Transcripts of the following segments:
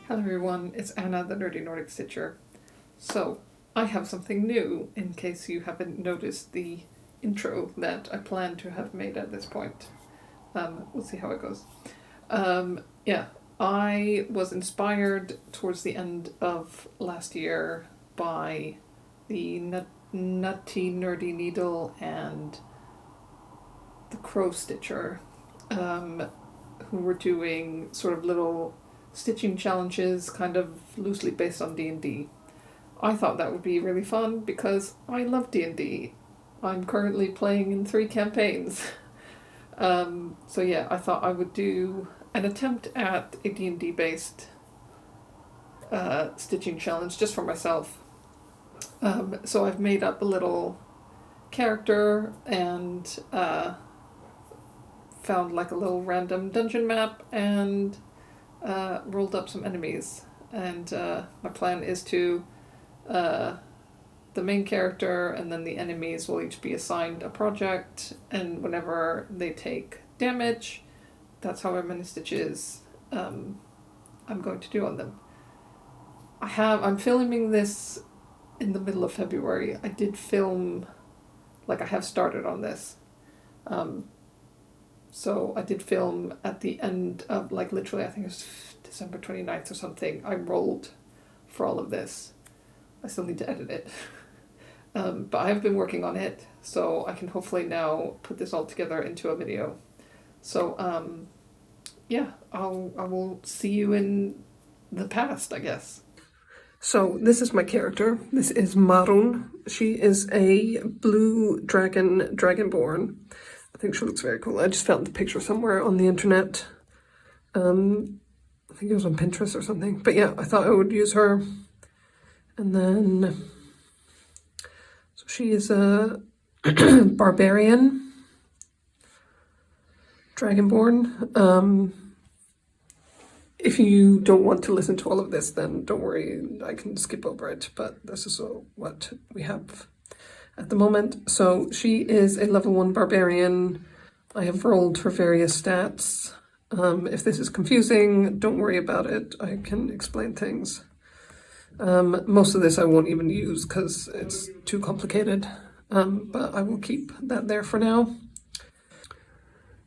Hello everyone, it's Anna, the Nerdy Nordic Stitcher. So, I have something new in case you haven't noticed the intro that I plan to have made at this point. We'll see how it goes. Yeah, I was inspired towards the end of last year by the Nutty Nerdy Needle and the Crow Stitcher, who were doing sort of little stitching challenges kind of loosely based on D&D. I thought that would be really fun because I love D&D. I'm currently playing in 3 campaigns. So yeah, I thought I would do an attempt at a D&D based stitching challenge just for myself. So I've made up a little character and found like a little random dungeon map and rolled up some enemies, and my plan is to the main character and then the enemies will each be assigned a project, and whenever they take damage, that's however many stitches I'm going to do on them. I'm filming this in the middle of February. I did film, like I have started on this. So I did film at the end of, like, literally, I think it was December 29th or something. I rolled for all of this. I still need to edit it. But I have been working on it, so I can hopefully now put this all together into a video. So, yeah, I will see you in the past, I guess. So this is my character. This is Marun. She is a blue dragonborn. I think she looks very cool. I just found the picture somewhere on the internet. I think it was on Pinterest or something. But yeah, I thought I would use her. And then, so she is a barbarian, dragonborn. If you don't want to listen to all of this, then don't worry, I can skip over it. But this is what we have at the moment. So she is a level 1 barbarian. I have rolled her various stats. If this is confusing, don't worry about it. I can explain things. Most of this I won't even use because it's too complicated, but I will keep that there for now.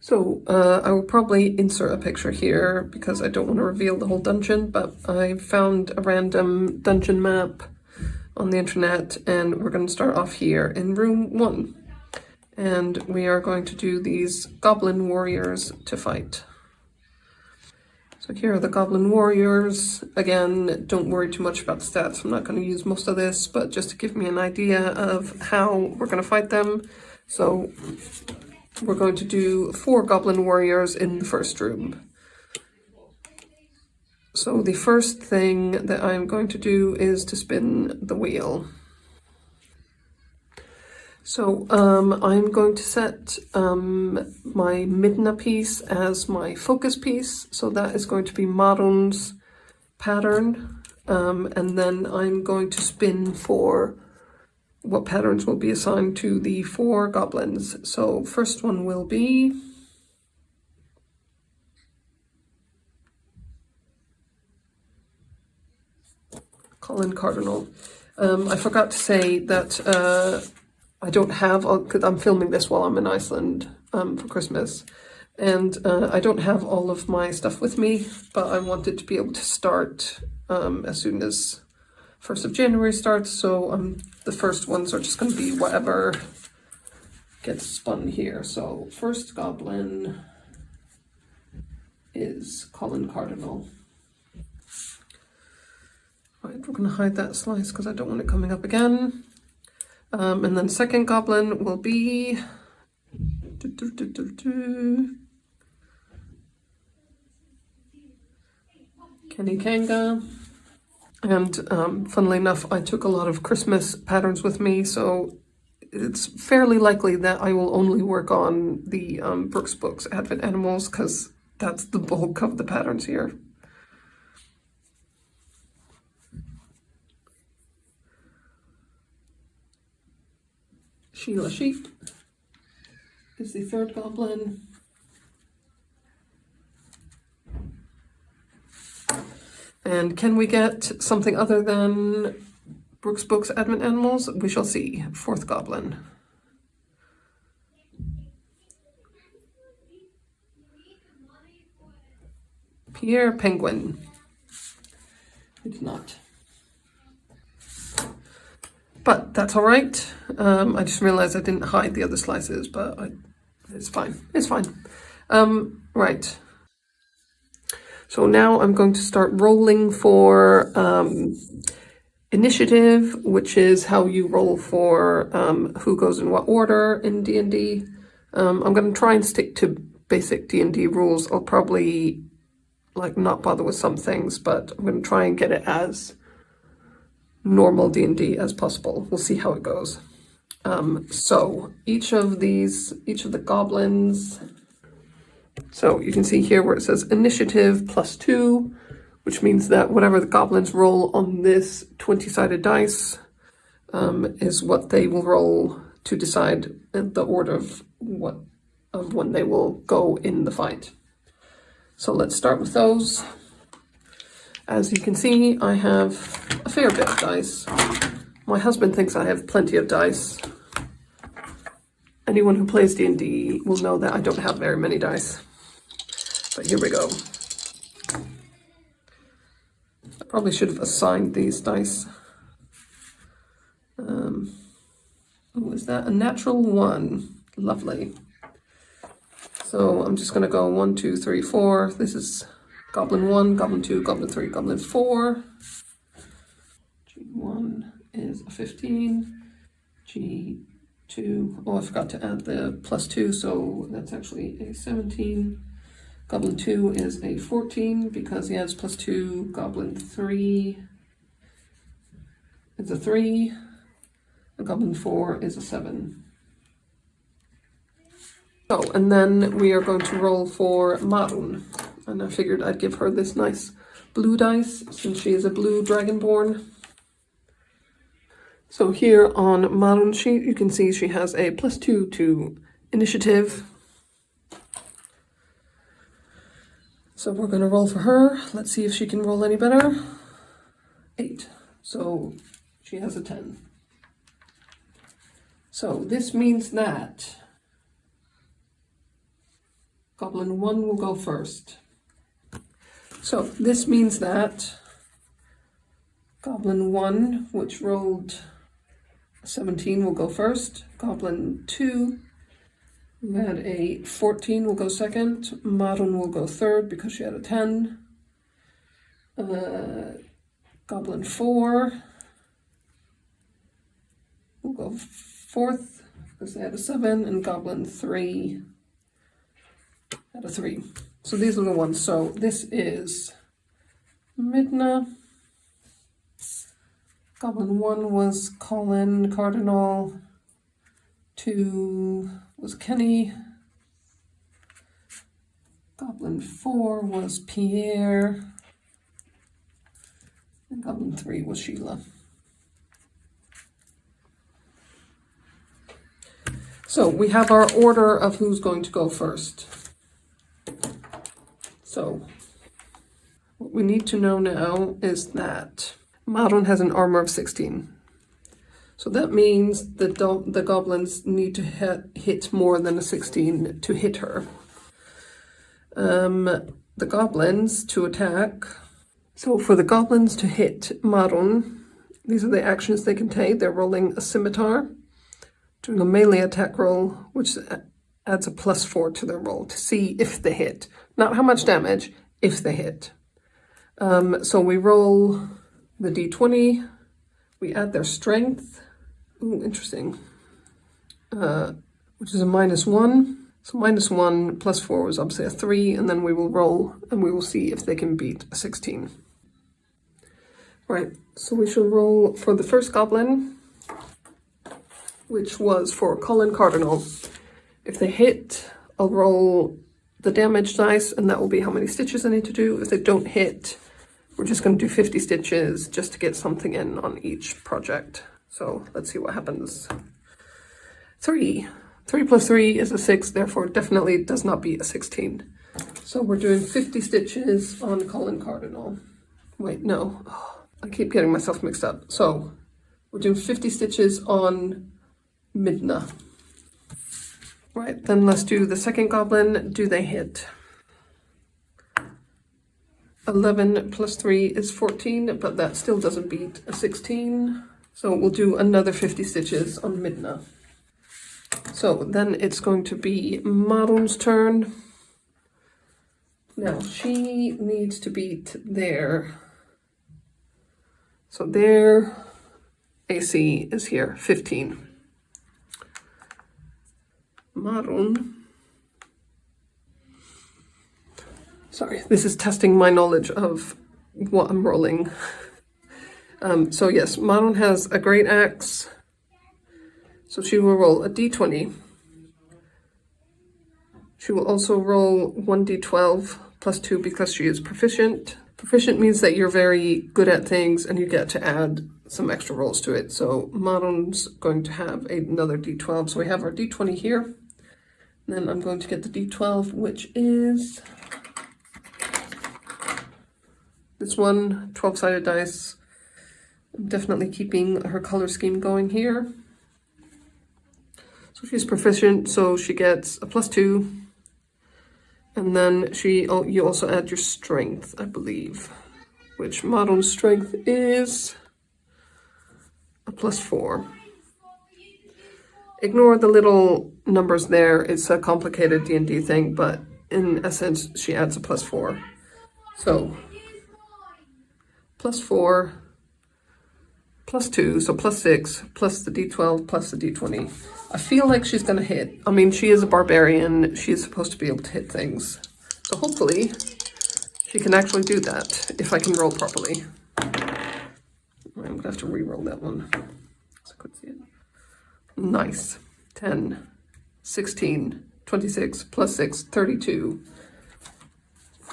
So I will probably insert a picture here because I don't want to reveal the whole dungeon, but I found a random dungeon map on the internet, and we're going to start off here in room 1. And we are going to do these goblin warriors to fight. So here are the goblin warriors. Again, don't worry too much about the stats. I'm not going to use most of this, but just to give me an idea of how we're going to fight them. So we're going to do 4 goblin warriors in the first room. So the first thing that I'm going to do is to spin the wheel. So I'm going to set my Midna piece as my focus piece. So that is going to be Marun's pattern. And then I'm going to spin for what patterns will be assigned to the 4 goblins. So first one will be Colin Cardinal. I forgot to say that I don't have, because I'm filming this while I'm in Iceland for Christmas, and I don't have all of my stuff with me, but I wanted to be able to start as soon as 1st of January starts, so the first ones are just going to be whatever gets spun here. So first goblin is Colin Cardinal. Right, we're going to hide that slice because I don't want it coming up again. And then second goblin will be Kenny Kanga. And funnily enough, I took a lot of Christmas patterns with me, so it's fairly likely that I will only work on the Brooks Books Advent Animals because that's the bulk of the patterns here. Sheila Sheep is the third goblin. And can we get something other than Brooks Books Advent Animals? We shall see. Fourth Goblin. Pierre Penguin. It's not. But that's all right. I just realized I didn't hide the other slices, but it's fine. It's fine. Right. So now I'm going to start rolling for initiative, which is how you roll for who goes in what order in D&D. I'm going to try and stick to basic D&D rules. I'll probably not bother with some things, but I'm going to try and get it as normal D&D as possible. We'll see how it goes. So each of the goblins, so you can see here where it says initiative +2, which means that whatever the goblins roll on this 20-sided dice is what they will roll to decide the order of when they will go in the fight. So let's start with those. As you can see, I have a fair bit of dice. My husband thinks I have plenty of dice. Anyone who plays D&D will know that I don't have very many dice. But here we go. I probably should have assigned these dice. Oh, is that a natural 1? Lovely. So I'm just going to go 1, 2, 3, 4. This is Goblin 1, Goblin 2, Goblin 3, Goblin 4. G1 is a 15. G2, oh, I forgot to add the +2, so that's actually a 17. Goblin 2 is a 14 because he adds +2. Goblin 3 is a 3. And Goblin 4 is a 7. So, and then we are going to roll for Marun. And I figured I'd give her this nice blue dice since she is a blue dragonborn. So here on Marun's sheet, you can see she has a +2 to initiative. So we're going to roll for her. Let's see if she can roll any better. 8. So she has a 10. So this means that Goblin 1 will go first. So this means that Goblin 1, which rolled a 17, will go first. Goblin 2, who had a 14, will go second. Marun will go third because she had a 10. Goblin 4 will go fourth because they had a 7. And Goblin 3 had a 3. So these are the ones. So this is Midna. Goblin 1 was Colin Cardinal. 2 was Kenny. Goblin 4 was Pierre. And Goblin 3 was Sheila. So we have our order of who's going to go first. So what we need to know now is that Marun has an armor of 16. So that means that the goblins need to hit more than a 16 to hit her. The goblins to attack. So for the goblins to hit Marun, these are the actions they can take. They're rolling a scimitar, doing a melee attack roll, which adds a +4 to their roll to see if they hit. Not how much damage, if they hit. So we roll the d20, we add their strength. Ooh, interesting. Which is a -1. So -1 +4 is obviously a 3, and then we will roll and we will see if they can beat a 16. Right, so we shall roll for the first goblin, which was for Colin Cardinal. If they hit, I'll roll the damage dice, and that will be how many stitches I need to do. If they don't hit, we're just going to do 50 stitches just to get something in on each project. So let's see what happens. 3. 3 + 3 is a 6, therefore it definitely does not beat a 16. So we're doing 50 stitches on Colin Cardinal. Wait, no. Oh, I keep getting myself mixed up. So we're doing 50 stitches on Midna. Right, then let's do the second goblin. Do they hit? 11 plus 3 is 14, but that still doesn't beat a 16. So we'll do another 50 stitches on Midna. So then it's going to be Maron's turn. Now she needs to beat their, so their AC is here, 15. Maron. Sorry, this is testing my knowledge of what I'm rolling. So yes, Maron has a great axe. So she will roll a d20. She will also roll 1d12 plus 2 because she is proficient. Proficient means that you're very good at things and you get to add some extra rolls to it. So Maron's going to have another d12. So we have our d20 here. And then I'm going to get the d12, which is this one, 12-sided dice. I'm definitely keeping her color scheme going here. So she's proficient, so she gets a plus 2. And then you also add your strength, I believe, which Maron's strength is a plus 4. Ignore the little numbers there. It's a complicated D&D thing, but in essence, she adds a plus 4. So plus 4, plus 2, so plus 6, plus the d12, plus the d20. I feel like she's going to hit. I mean, she is a barbarian. She's supposed to be able to hit things. So hopefully she can actually do that if I can roll properly. I'm going to have to re-roll that one so I could see it. Nice. 10, 16, 26, plus 6, 32.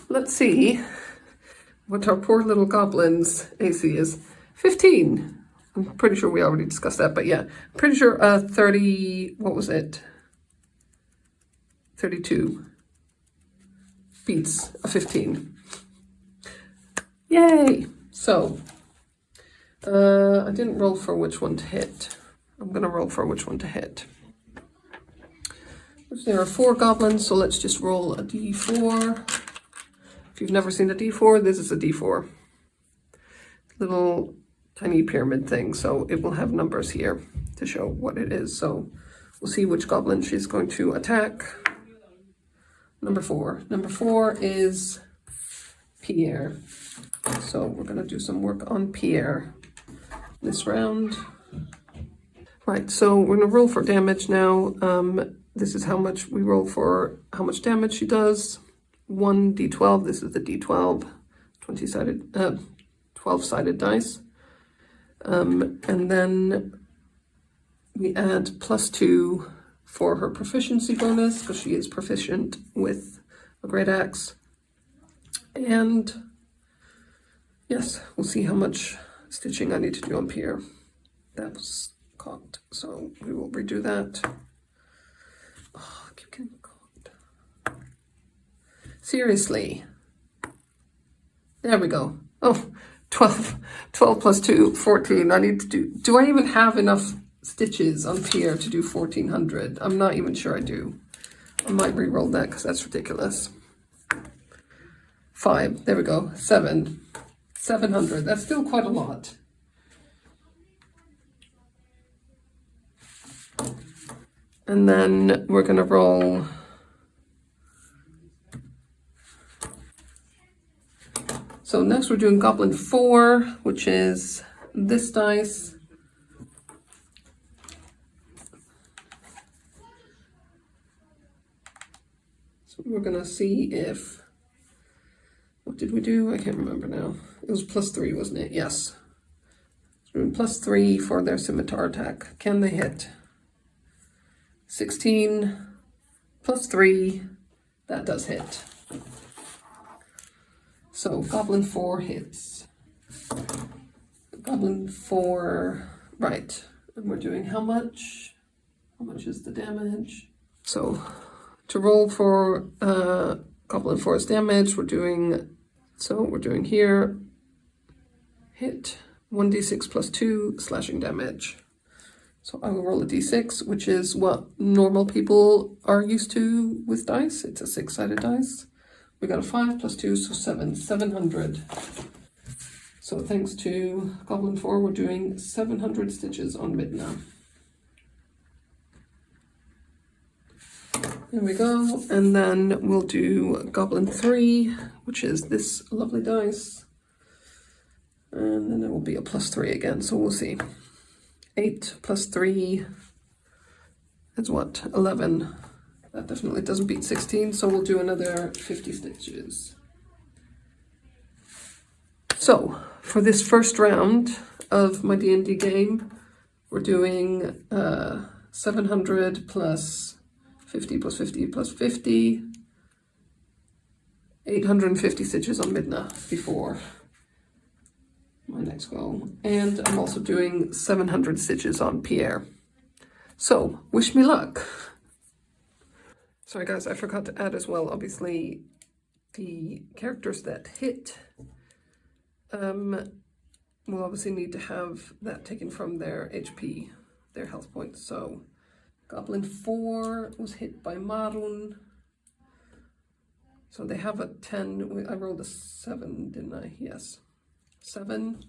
Let's see what our poor little goblin's AC is. 15. I'm pretty sure we already discussed that, but yeah. I'm pretty sure 30, what was it? 32 beats a 15. Yay! So, I didn't roll for which one to hit. I'm going to roll for which one to hit. There are 4 goblins, so let's just roll a d4. If you've never seen a d4, this is a d4. Little tiny pyramid thing, so it will have numbers here to show what it is. So we'll see which goblin she's going to attack. Number 4. Number 4 is Pierre. So we're going to do some work on Pierre this round. Right, so we're going to roll for damage now. This is how much we roll for how much damage she does. 1d12, this is the d12, 12-sided dice. And then we add plus 2 for her proficiency bonus, because she is proficient with a great axe. And yes, we'll see how much stitching I need to do on Pierre. That was caught, so we will redo that. Oh, I keep getting caught. Seriously. There we go. Oh, 12 plus 2, 14. I need to do I even have enough stitches on Pierre to do 1400? I'm not even sure I do. I might re-roll that because that's ridiculous. 5, there we go. 700. That's still quite a lot. And then we're going to roll so next we're doing Goblin 4, which is this dice. So we're going to see if, what did we do? I can't remember now. It was plus 3, wasn't it? Yes. So we're doing plus 3 for their scimitar attack. Can they hit? 16 plus 3, that does hit. So Goblin 4 hits. Goblin 4, right. And we're doing how much? How much is the damage? So to roll for Goblin 4's damage, we're doing here hit 1d6 plus 2 slashing damage. So I will roll a d6, which is what normal people are used to with dice. It's a 6-sided dice. We got a 5 plus 2, so 7. 700. So thanks to Goblin 4, we're doing 700 stitches on Midna. There we go. And then we'll do Goblin 3, which is this lovely dice. And then it will be a plus 3 again, so we'll see. 8 plus 3 is what? 11. That definitely doesn't beat 16, so we'll do another 50 stitches. So, for this first round of my D&D game, we're doing 700 plus 50 plus 50 plus 50, 850 stitches on Midna before my next go. And I'm also doing 700 stitches on Pierre. So, wish me luck. Sorry guys, I forgot to add as well, obviously, the characters that hit will obviously need to have that taken from their HP, their health points. So, Goblin 4 was hit by Marun. So they have a 10, I rolled a 7, didn't I? Yes. 7.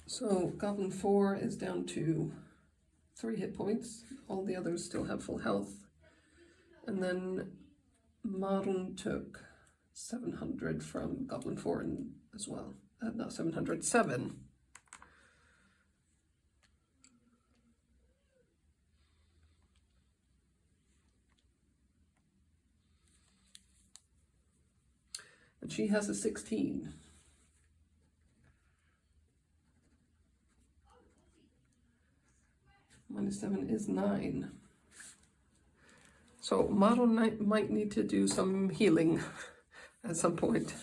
So Goblin 4 is down to 3 hit points. All the others still have full health. And then Marun took 700 from Goblin 4 as well. Not 700, 7. And she has a 16. Minus 7 is 9. So Marun might need to do some healing at some point.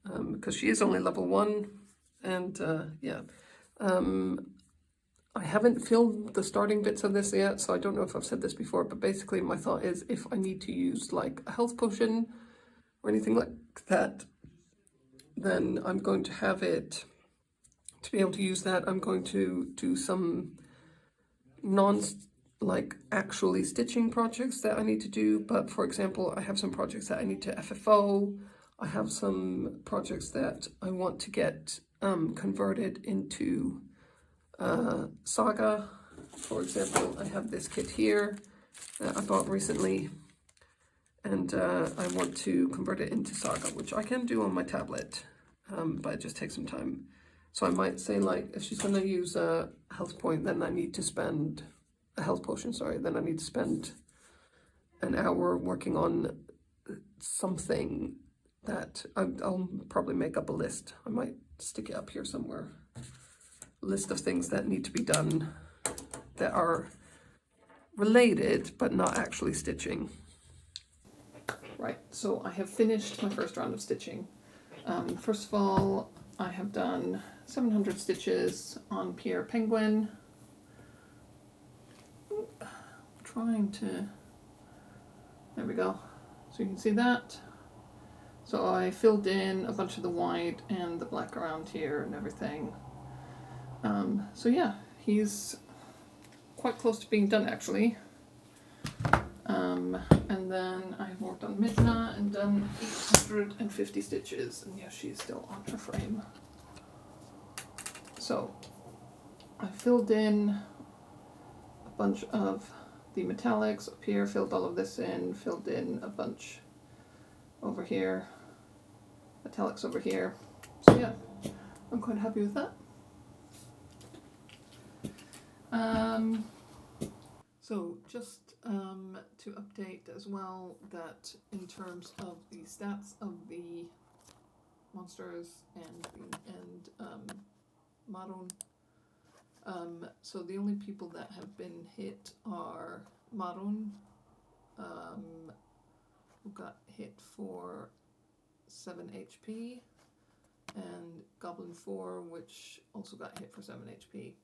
Because she is only level 1. And yeah. I haven't filmed the starting bits of this yet, so I don't know if I've said this before, but basically my thought is if I need to use like a health potion or anything like that, then I'm going to have it, to be able to use that, I'm going to do some actually stitching projects that I need to do. But for example, I have some projects that I need to FFO. I have some projects that I want to get converted into Saga. For example, I have this kit here that I bought recently, and I want to convert it into Saga, which I can do on my tablet, but it just takes some time. So I might say, like, if she's going to use a health point, then I need to spend a health potion, sorry, then I need to spend an hour working on something that I'll probably make up a list. I might stick it up here somewhere. List of things that need to be done that are related but not actually stitching. Right, so I have finished my first round of stitching. First of all, I have done 700 stitches on Pierre Penguin. Trying to, there we go. So you can see that. So I filled in a bunch of the white and the black around here and everything. So yeah, he's quite close to being done actually. And then I've worked on Midna and done 850 stitches, and yeah, she's still on her frame. So I filled in a bunch of the metallics up here, filled all of this in, filled in a bunch over here, metallics over here. So yeah, I'm quite happy with that. So just to update as well that in terms of the stats of the monsters and Marun, so the only people that have been hit are Marun, who got hit for 7 HP, and Goblin 4, which also got hit for 7 HP.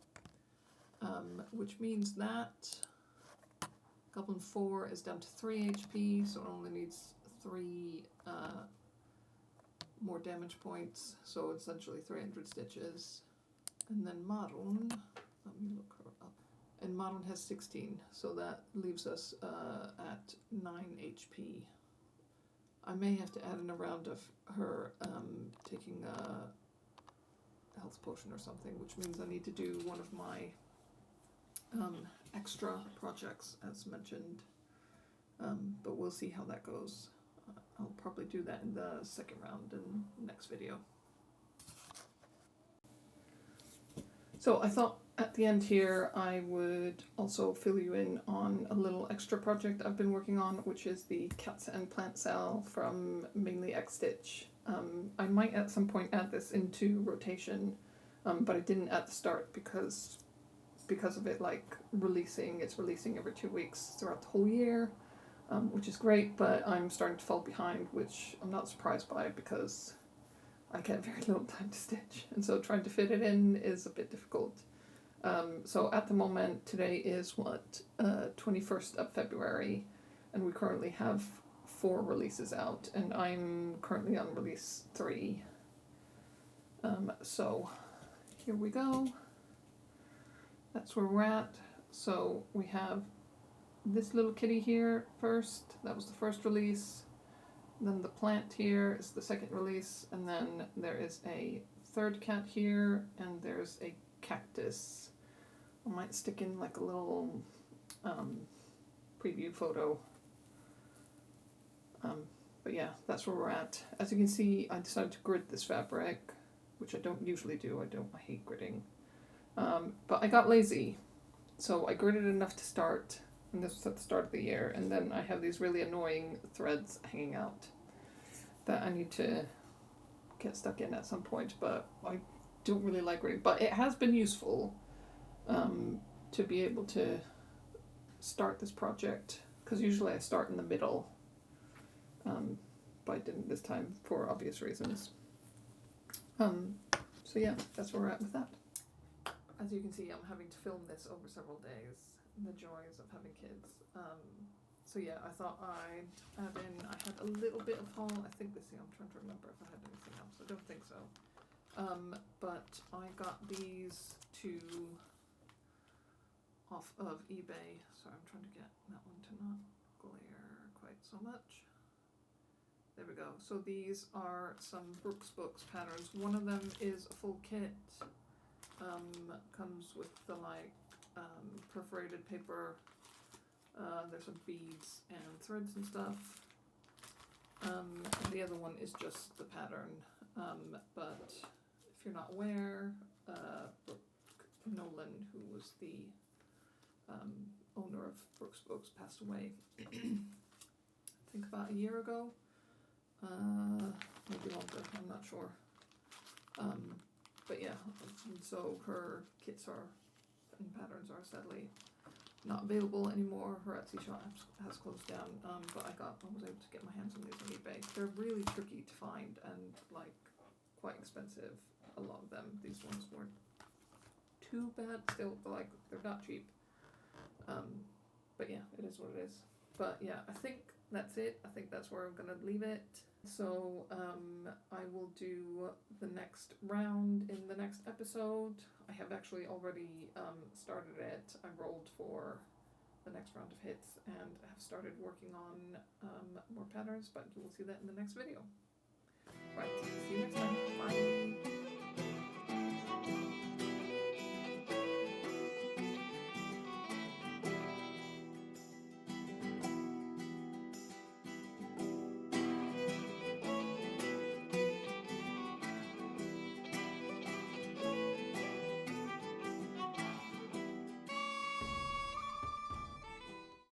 Which means that Goblin 4 is down to 3 HP, so it only needs 3 more damage points, so essentially 300 stitches. And then Maroon, let me look her up. And Maroon has 16, so that leaves us at 9 HP. I may have to add in a round of her taking a health potion or something, which means I need to do one of my extra projects as mentioned. But we'll see how that goes. I'll probably do that in the second round in the next video. So I thought at the end here I would also fill you in on a little extra project I've been working on, which is the Cats and Plant Cell from mainly X-Stitch. I might at some point add this into rotation, but I didn't at the start because of it like it's releasing every 2 weeks throughout the whole year, which is great, but I'm starting to fall behind, which I'm not surprised by because I get very little time to stitch, and so trying to fit it in is a bit difficult. So at the moment, today is 21st of February, and we currently have 4 releases out, and I'm currently on release 3. So here we go. That's where we're at. So we have this little kitty here first. That was the first release. Then the plant here is the second release, and then there is a third cat here, and there's a cactus. I might stick in like a little preview photo. But yeah, that's where we're at. As you can see, I decided to grid this fabric, which I don't usually do. I hate gridding. But I got lazy, so I gridded enough to start. And this was at the start of the year, and then I have these really annoying threads hanging out that I need to get stuck in at some point, but I don't really like gridding. But it has been useful to be able to start this project, because usually I start in the middle, but I didn't this time for obvious reasons. So yeah, that's where we're at with that. As you can see, I'm having to film this over several days. The joys of having kids. So yeah, I thought I'd add in, I had a little bit of haul. I think this thing, I'm trying to remember if I had anything else. I don't think so. But I got these 2 off of eBay. Sorry, I'm trying to get that one to not glare quite so much. There we go. So these are some Brooks Books patterns. One of them is a full kit. Comes with the perforated paper. There's some beads and threads and stuff. And the other one is just the pattern. But if you're not aware, Brooke Nolan, who was the owner of Brooks Books, passed away I think about a year ago. Maybe longer, I'm not sure. But yeah, so her kits and patterns are sadly not available anymore. Her Etsy shop has closed down, but I was able to get my hands on these on eBay. They're really tricky to find and quite expensive, a lot of them. These ones weren't too bad still, but they're not cheap. But yeah, it is what it is. But yeah, I think that's it. I think that's where I'm gonna leave it. So I will do the next round in the next episode. I have actually already started it. I rolled for the next round of hits and have started working on more patterns, but you will see that in the next video. Right, see you next